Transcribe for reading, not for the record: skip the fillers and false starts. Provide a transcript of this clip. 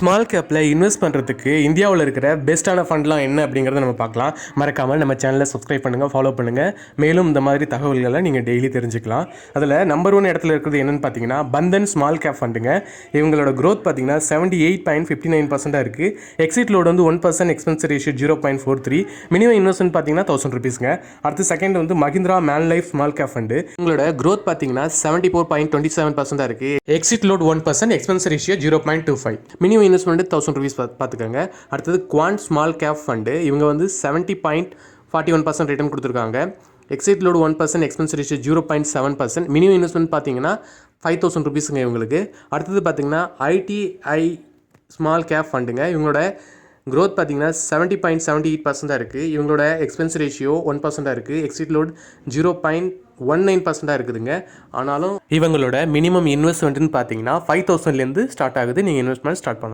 Small கேப்பில் invest பண்ணுறதுக்கு இந்தியாவில் இருக்கிற பெஸ்ட்டான ஃபண்ட்லாம் என்ன அப்படிங்கிறத நம்ம பார்க்கலாம். மறக்காமல் நம்ம சேனலை சப்ஸ்கிரைப் பண்ணுங்கள், ஃபாலோ பண்ணுங்கள். மேலும் இந்த மாதிரி தகவல்களை நீங்கள் டெய்லி தெரிஞ்சுக்கலாம். அதில் நம்பர் 1 இடத்துல இருக்கிறது என்னென்னு பார்த்தீங்கன்னா பந்தன் ஸ்மால் கேப் ஃபண்டுங்க. இவங்களோட க்ரோத் பார்த்தீங்கன்னா 78.59% இருக்குது. எக்ஸிட் லோடு வந்து 1%, எக்ஸ்பென்ஸ் ரேஷியோ 0.43, மினிமம் இன்வெஸ்ட்மெண்ட் பார்த்தீங்கன்னா 1000 ருபீஸ்ங்க. அடுத்து செகண்ட் வந்து Mahindra man life small cap fund. உங்களோட க்ரோத் பார்த்தீங்கன்னா 74.27% இருக்குது. Exit load 1%, expense ratio 0.25, minimum investment 1000 rupees பார்த்துக்கோங்க. அடுத்தது குவாண்ட் ஸ்மால் கேப் ஃபண்டு. இவங்க வந்து 70.41% ரிட்டர்ன் கொடுத்துருக்காங்க. Exit load 1%, expense ratio 0.7%, minimum investment பார்த்தீங்கன்னா 5000 ருபீஸுங்க இவங்களுக்கு. அடுத்தது பார்த்தீங்கன்னா ஐடிஐ ஸ்மால் கேப் ஃபண்டுங்க. இவங்களோட க்ரோத் பார்த்தீங்கன்னா 70.78% இருக்குது. இவங்களோட எக்ஸ்பென்ஸ் ரேஷியோ 1% இருக்குது. எக்ஸிட் லோட் 0.19% இருக்குதுங்க. ஆனாலும் இவங்களோட மினிமம் இன்வெஸ்ட்மெண்ட்னு பார்த்தீங்கன்னா 5000லேருந்து ஸ்டார்ட் ஆகுது. நீங்கள் இன்வெஸ்ட்மெண்ட் ஸ்டார்ட் பண்ணலாம்.